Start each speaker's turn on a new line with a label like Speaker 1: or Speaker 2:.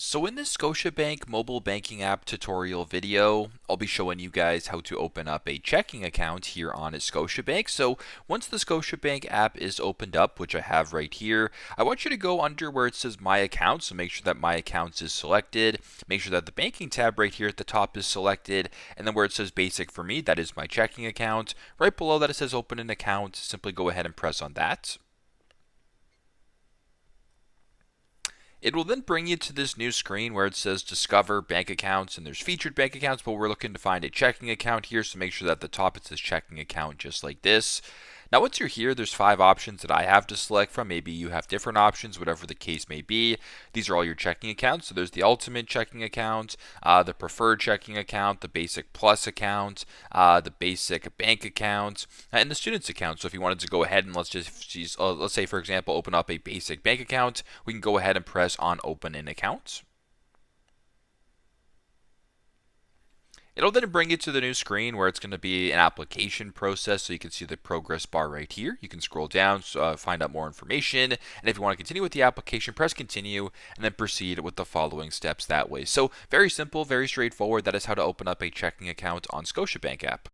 Speaker 1: So in this Scotiabank mobile banking app tutorial video, I'll be showing you guys how to open up a checking account here on a Scotiabank. So once the Scotiabank app is opened up, which I have right here, I want you to go under where it says My Account. So make sure that My Accounts is selected. Make sure that the banking tab right here at the top is selected. And then where it says Basic for me, that is my checking account. Right below that it says Open an Account. Simply go ahead and press on that. It will then bring you to this new screen where it says Discover Bank Accounts, and there's featured bank accounts, but we're looking to find a checking account here, so make sure that at the top it says checking account just like this. Now once you're here, there's 5 options that I have to select from. Maybe you have different options, whatever the case may be. These are all your checking accounts. So there's the Ultimate checking account, the Preferred checking account, the Basic Plus account, the Basic Bank account, and the Students account. So if you wanted to go ahead and let's say for example, open up a Basic Bank account, we can go ahead and press on Open an Account. It'll then bring you to the new screen where it's going to be an application process. So you can see the progress bar right here. You can scroll down, find out more information. And if you want to continue with the application, press continue and then proceed with the following steps that way. So very simple, very straightforward. That is how to open up a checking account on Scotiabank app.